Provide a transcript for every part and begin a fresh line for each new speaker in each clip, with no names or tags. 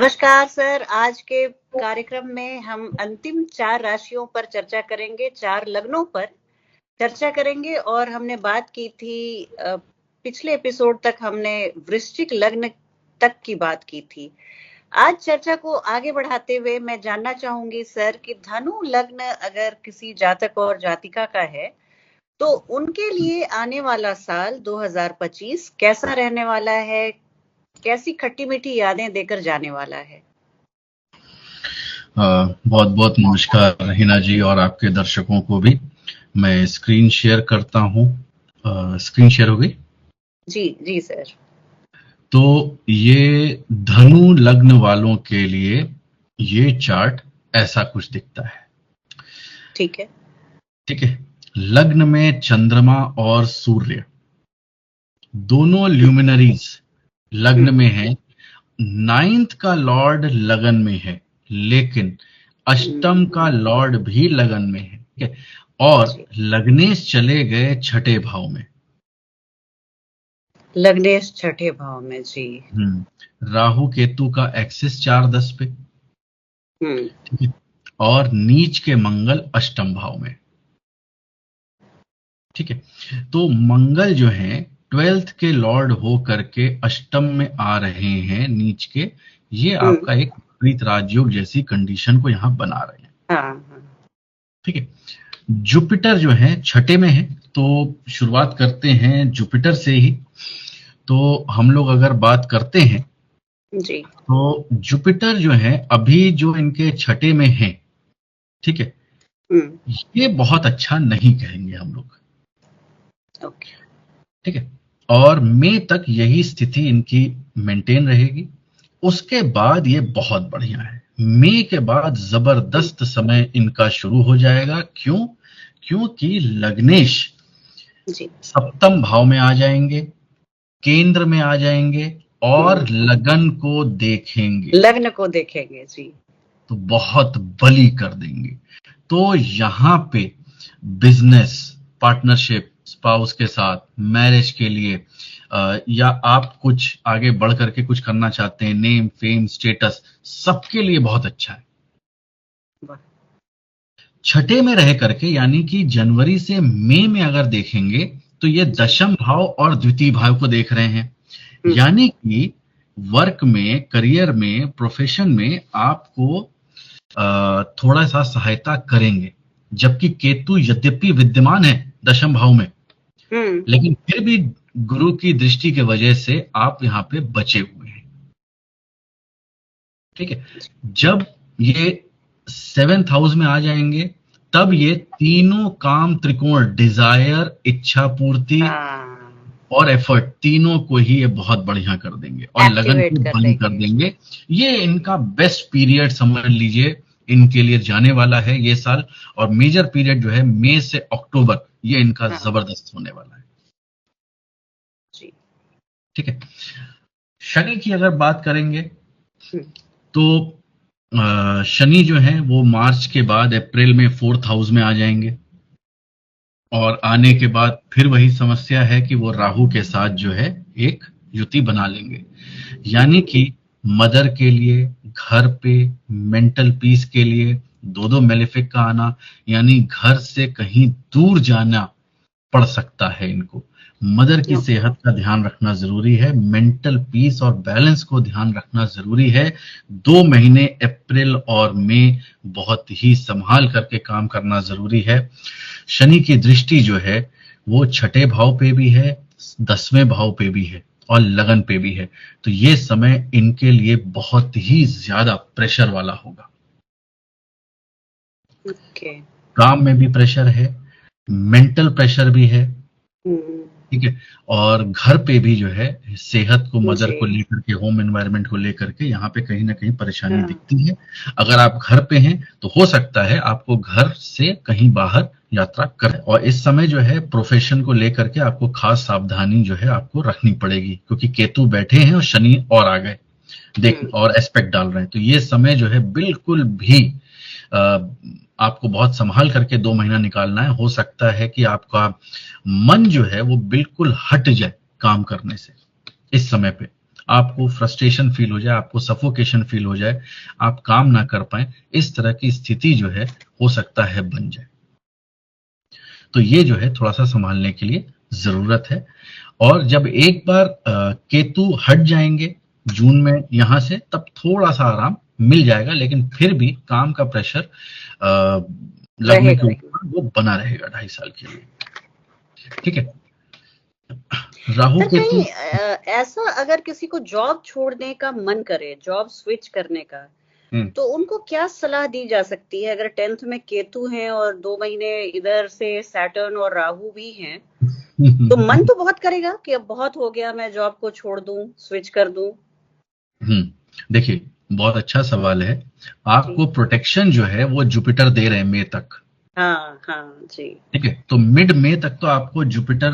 नमस्कार सर। आज के कार्यक्रम में हम अंतिम 4 राशियों पर चर्चा करेंगे, 4 लग्नों पर चर्चा करेंगे। और हमने बात की थी पिछले एपिसोड तक हमने वृश्चिक लग्न तक की बात की थी। आज चर्चा को आगे बढ़ाते हुए मैं जानना चाहूंगी सर कि धनु लग्न अगर किसी जातक और जातिका का है तो उनके लिए आने वाला साल 2025 कैसा रहने वाला है, कैसी खट्टी मीठी यादें देकर जाने वाला है।
बहुत बहुत नमस्कार हिना जी और आपके दर्शकों को भी। मैं स्क्रीन शेयर करता हूँ। स्क्रीन शेयर हो गई?
जी जी सर।
तो ये धनु लग्न वालों के लिए ये चार्ट ऐसा कुछ दिखता है।
ठीक है।
ठीक है। लग्न में चंद्रमा और सूर्य दोनों ल्यूमिनरीज लग्न में है। 9th का लॉर्ड लगन में है, लेकिन अष्टम का लॉर्ड भी लगन में है। ठीक है। और लग्नेश चले गए छठे भाव में।
लग्नेश छठे भाव में जी।
राहु केतु का एक्सिस 4-10 पे। ठीक है। और नीच के मंगल अष्टम भाव में। ठीक है। तो मंगल जो है 12th के लॉर्ड हो करके अष्टम में आ रहे हैं नीच के। ये आपका एक विपरीत राजयोग जैसी कंडीशन को यहां बना रहे हैं। ठीक है। जुपिटर जो है छठे में है, तो शुरुआत करते हैं जुपिटर से ही। तो हम लोग अगर बात करते हैं
जी, तो
जुपिटर जो है अभी जो इनके छठे में है, ठीक है, ये बहुत अच्छा नहीं कहेंगे हम लोग। ठीक है। और मई तक यही स्थिति इनकी मेंटेन रहेगी। उसके बाद ये बहुत बढ़िया है। मई के बाद जबरदस्त समय इनका शुरू हो जाएगा। क्यों? क्योंकि लग्नेश सप्तम भाव में आ जाएंगे, केंद्र में आ जाएंगे और लग्न को देखेंगे
जी।
तो बहुत बली कर देंगे। तो यहाँ पे बिजनेस पार्टनरशिप, स्पाउस के साथ, मैरिज के लिए या आप कुछ आगे बढ़ करके कुछ करना चाहते हैं, नेम फेम स्टेटस, सबके लिए बहुत अच्छा है। छठे में रह करके यानी कि जनवरी से मई में अगर देखेंगे तो ये दशम भाव और द्वितीय भाव को देख रहे हैं। यानी कि वर्क में, करियर में, प्रोफेशन में आपको थोड़ा सा सहायता करेंगे। जबकि केतु यद्यपि विद्यमान है दशम भाव में, लेकिन फिर भी गुरु की दृष्टि की वजह से आप यहाँ पे बचे हुए हैं। ठीक है। जब ये 7th हाउस में आ जाएंगे तब ये तीनों काम त्रिकोण, डिजायर, इच्छा पूर्ति और एफर्ट, तीनों को ही ये बहुत बढ़िया कर देंगे और लगन को बंद कर देंगे। ये इनका बेस्ट पीरियड समझ लीजिए इनके लिए जाने वाला है ये साल। और मेजर पीरियड जो है मई से अक्टूबर, ये इनका जबरदस्त होने वाला है। ठीक है। शनि की अगर बात करेंगे तो शनि जो है वो मार्च के बाद अप्रैल में 4th हाउस में आ जाएंगे। और आने के बाद फिर वही समस्या है कि वो राहु के साथ जो है एक युति बना लेंगे। यानी कि मदर के लिए, घर पे, मेंटल पीस के लिए दो मेलेफिक का आना, यानी घर से कहीं दूर जाना पड़ सकता है इनको। मदर की सेहत का ध्यान रखना जरूरी है, मेंटल पीस और बैलेंस को ध्यान रखना जरूरी है। 2 महीने अप्रैल और मई बहुत ही संभाल करके काम करना जरूरी है। शनि की दृष्टि जो है वो छठे भाव पे भी है, 10वें भाव पे भी है और लगन पे भी है। तो ये समय इनके लिए बहुत ही ज्यादा प्रेशर वाला होगा। काम में भी प्रेशर है, मेंटल प्रेशर भी है। ठीक है। और घर पे भी जो है सेहत को, मदर को लेकर के, होम एनवायरनमेंट को लेकर के यहाँ पे कहीं ना कहीं परेशानी दिखती है। अगर आप घर पे हैं तो हो सकता है आपको घर से कहीं बाहर यात्रा करें। और इस समय जो है प्रोफेशन को लेकर के आपको खास सावधानी जो है आपको रखनी पड़ेगी, क्योंकि केतु बैठे हैं और शनि और आ गए देख और एस्पेक्ट डाल रहे हैं। तो ये समय जो है बिल्कुल भी आपको बहुत संभाल करके 2 महीना निकालना है। हो सकता है कि आपका मन जो है वो बिल्कुल हट जाए काम करने से इस समय पे। आपको फ्रस्ट्रेशन फील हो जाए, आपको सफोकेशन फील हो जाए, आप काम ना कर पाए, इस तरह की स्थिति जो है हो सकता है बन जाए। तो ये जो है थोड़ा सा संभालने के लिए जरूरत है। और जब एक बार केतु हट जाएंगे जून में यहां से, तब थोड़ा सा आराम मिल जाएगा, लेकिन फिर भी काम का प्रेशर लगने के ऊपर वो बना रहेगा 2.5 साल के लिए। ठीक है। राहु केतु
ऐसा अगर किसी को जॉब छोड़ने का मन करे, जॉब स्विच करने का, तो उनको क्या सलाह दी जा सकती है? अगर 10th में केतु हैं और 2 महीने इधर से सैटर्न और राहु भी हैं, तो मन तो बहुत करेगा कि अब बहुत हो गया, मैं जॉब को छोड़ दूं, स्विच कर दूं।
देखिए, बहुत अच्छा सवाल है। आपको प्रोटेक्शन जो है वो जुपिटर दे रहे हैं मई तक।
हाँ हाँ जी।
ठीक है, तो मिड मई तक तो आपको जुपिटर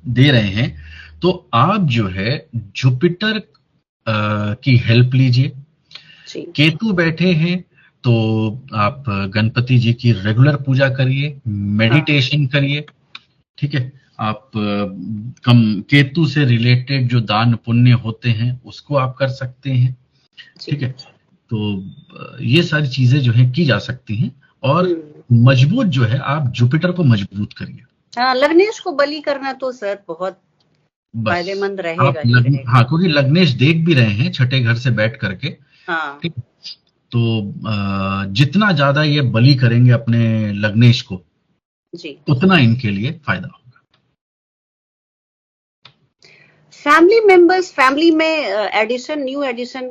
दे रहे हैं, तो आप जो है जुपिटर की हेल्प लीजिए। केतु बैठे हैं तो आप गणपति जी की रेगुलर पूजा करिए, मेडिटेशन करिए। ठीक है, आप केतु से रिलेटेड जो दान पुण्य होते हैं उसको आप कर सकते हैं। ठीक है, तो ये सारी चीजें जो है की जा सकती हैं। और मजबूत जो है, आप जुपिटर को मजबूत करिए।
हाँ, लग्नेश को बलि करना तो सर बहुत फायदेमंद रहेगा ही रहेगा।
हाँ, क्योंकि लग्नेश देख भी रहे हैं छठे घर से बैठ करके।
हाँ,
ठीक, तो जितना ज्यादा ये बलि करेंगे अपने लग्नेश को जी, उतना इनके लिए फायदा होगा।
फैमिली मेंबर्स, फैमिली में एडिशन, न्यू एडिशन,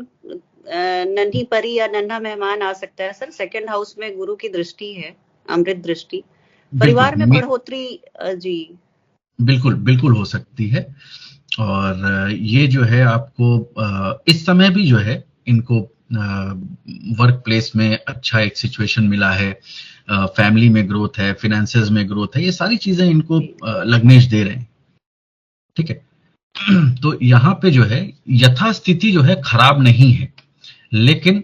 नन्ही परी या नन्हा मेहमान आ सकता है सर। सेकंड हाउस में गुरु की दृष्टि है, अमृत दृष्टि, परिवार में बढ़ोतरी जी
बिल्कुल बिल्कुल हो सकती है। और ये जो है आपको इस समय भी जो है इनको वर्क प्लेस में अच्छा एक सिचुएशन मिला है, फैमिली में ग्रोथ है, फिनेंसेस में ग्रोथ है, ये सारी चीजें इनको लग्नेश दे रहे हैं। ठीक है, तो यहाँ पे जो है यथास्थिति जो है खराब नहीं है, लेकिन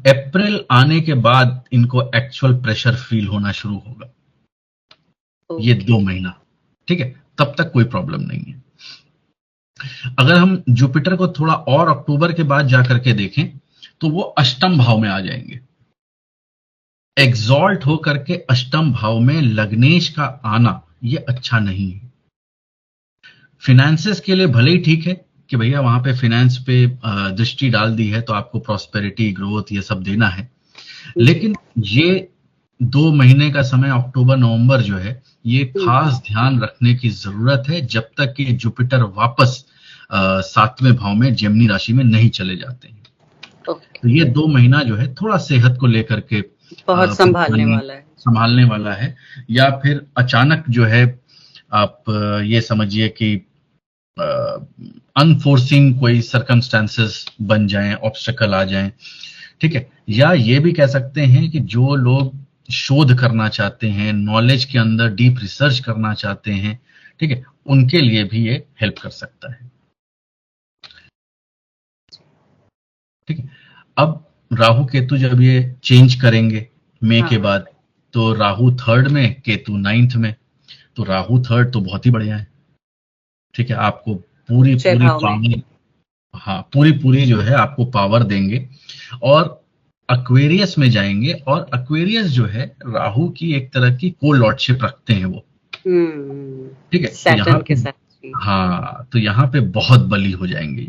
अप्रैल आने के बाद इनको एक्चुअल प्रेशर फील होना शुरू होगा। ये 2 महीना, ठीक है, तब तक कोई प्रॉब्लम नहीं है। अगर हम जुपिटर को थोड़ा और अक्टूबर के बाद जाकर के देखें तो वो अष्टम भाव में आ जाएंगे। एग्जॉल्ट होकर के अष्टम भाव में लग्नेश का आना ये अच्छा नहीं है। फिनेंसेस के लिए भले ही ठीक है कि भैया वहां पे फिनेंस पे दृष्टि डाल दी है तो आपको प्रॉस्पेरिटी, ग्रोथ ये सब देना है, लेकिन ये 2 महीने का समय अक्टूबर नवंबर जो है ये खास ध्यान रखने की जरूरत है, जब तक कि जुपिटर वापस 7वें भाव में जेमिनी राशि में नहीं चले जाते हैं। तो ये 2 महीना जो है थोड़ा सेहत को लेकर के
बहुत
संभालने वाला है। या फिर अचानक जो है आप ये समझिए कि अनफोर्सिंग कोई सर्कमस्टेंसेस बन जाएं, ऑब्स्टेकल आ जाएं। ठीक है, या ये भी कह सकते हैं कि जो लोग शोध करना चाहते हैं, नॉलेज के अंदर डीप रिसर्च करना चाहते हैं, ठीक है, उनके लिए भी ये हेल्प कर सकता है। ठीक है, अब राहु केतु जब ये चेंज करेंगे मई के बाद, तो राहु 3rd में, केतु 9th में, तो राहु 3rd तो बहुत ही बढ़िया है। ठीक है, आपको पूरी पावर, हाँ पूरी जो है आपको पावर देंगे। और एक्वेरियस में जाएंगे, और एक्वेरियस जो है राहु की एक तरह की को लॉर्डशिप रखते हैं वो। ठीक है, तो यहाँ के साथ, हाँ, तो यहाँ पे बहुत बली हो जाएंगे।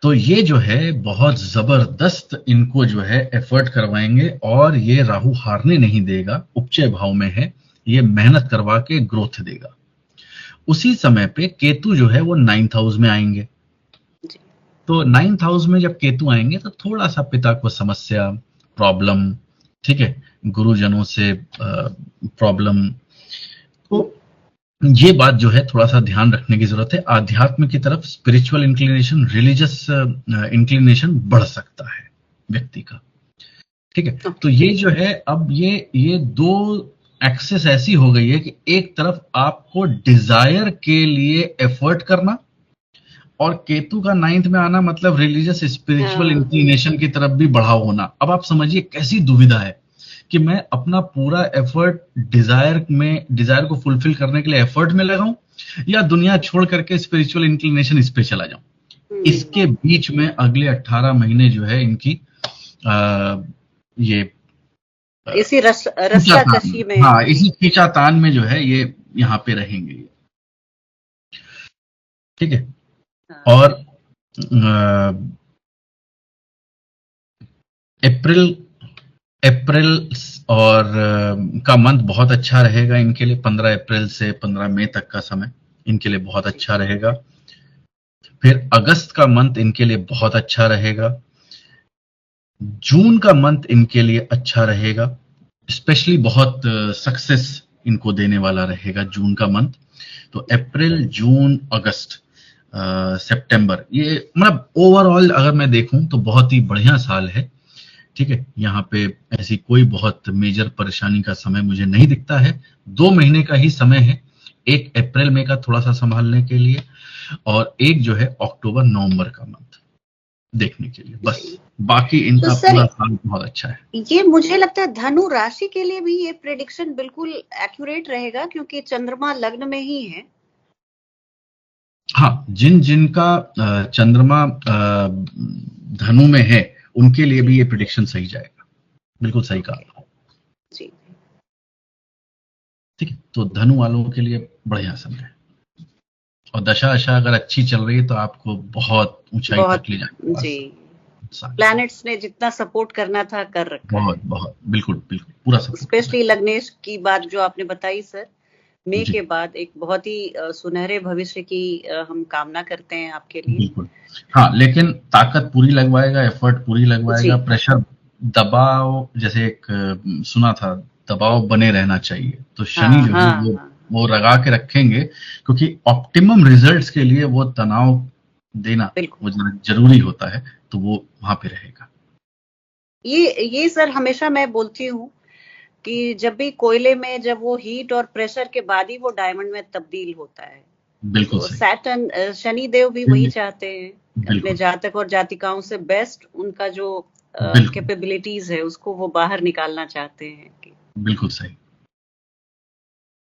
तो ये जो है बहुत जबरदस्त इनको जो है एफर्ट करवाएंगे, और ये राहु हारने नहीं देगा, उपचय भाव में है, ये मेहनत करवा के ग्रोथ देगा। उसी समय पे केतु जो है वो 9th हाउस में आएंगे। तो 9th हाउस में जब केतु आएंगे तो थोड़ा सा पिता को समस्या, प्रॉब्लम, ठीक है, गुरुजनों से प्रॉब्लम, तो ये बात जो है थोड़ा सा ध्यान रखने की जरूरत है। आध्यात्म की तरफ स्पिरिचुअल इंक्लिनेशन, रिलीजियस इंक्लिनेशन बढ़ सकता है व्यक्ति का। ठीक है, तो ये जो है अब ये 2 एक्सेस ऐसी हो गई है कि एक तरफ आपको डिजायर के लिए एफर्ट करना, और केतु का 9th में आना मतलब रिलीजियस स्पिरिचुअल इंक्लिनेशन की तरफ भी बढ़ाव होना। अब आप समझिए कैसी दुविधा है कि मैं अपना पूरा एफर्ट डिजायर को फुलफिल करने के लिए एफर्ट में लगाऊं, या दुनिया छोड़ करके स्पिरिचुअल इंक्लिनेशन इस पे चला जाऊं। इसके बीच में अगले 18 महीने जो है इनकी ये
इसी रस्साकशी में,
हाँ, इसी खींचातान में जो है ये यहाँ पे रहेंगे, ठीक है। और अप्रैल और का मंथ बहुत अच्छा रहेगा इनके लिए। 15 अप्रैल से 15 मई तक का समय इनके लिए बहुत अच्छा रहेगा। फिर अगस्त का मंथ इनके लिए बहुत अच्छा रहेगा। जून का मंथ इनके लिए अच्छा रहेगा, स्पेशली बहुत सक्सेस इनको देने वाला रहेगा जून का मंथ। तो अप्रैल, जून, अगस्त, सितंबर, ये मतलब ओवरऑल अगर मैं देखूं तो बहुत ही बढ़िया साल है, ठीक है। यहाँ पे ऐसी कोई बहुत मेजर परेशानी का समय मुझे नहीं दिखता है। 2 महीने का ही समय है, एक अप्रैल मई का थोड़ा सा संभालने के लिए, और एक जो है अक्टूबर नवंबर का मंथ देखने के लिए, बस। बाकी इनका
तो
पूरा साल बहुत अच्छा है।
ये मुझे लगता है धनु राशि के लिए भी ये प्रेडिक्शन बिल्कुल एक्यूरेट रहेगा, क्योंकि चंद्रमा लग्न में ही है।
हाँ, जिनका चंद्रमा धनु में है उनके लिए भी ये प्रेडिक्शन सही जाएगा, बिल्कुल सही कहा जी, ठीक है। तो धनु वालों के लिए बढ़िया समय है, और दशा अगर अच्छी चल रही है तो आपको बहुत ऊंचाई तक ले जाएगा जी। प्लैनेट्स ने जितना सपोर्ट करना था कर रखा है, बहुत बिल्कुल पूरा सपोर्ट।
स्पेशली लग्नेश की बात जो आपने बताई सर, मई के बाद एक बहुत ही सुनहरे भविष्य की हम कामना करते हैं आपके लिए।
बिल्कुल, हाँ, लेकिन ताकत पूरी लगवाएगा, एफर्ट पूरी लगवाएगा, प्रेशर, दबाव, जैसे एक सुना था, दबाव बने रहना चाहिए। तो शनि जो है वो रगा के रखेंगे, क्योंकि ऑप्टिमम रिजल्ट्स के लिए वो तनाव देना वो जरूरी होता है, तो वो वहां पे रहेगा।
ये सर हमेशा मैं बोलती हूँ कि जब भी कोयले में जब वो हीट और प्रेशर के बाद ही वो डायमंड में तब्दील होता है।
बिल्कुल
तो सैटर्न, शनि देव भी वही चाहते हैं, अपने जातक और जातिकाओं से बेस्ट उनका जो कैपेबिलिटीज है उसको वो बाहर निकालना चाहते हैं।
बिल्कुल सही।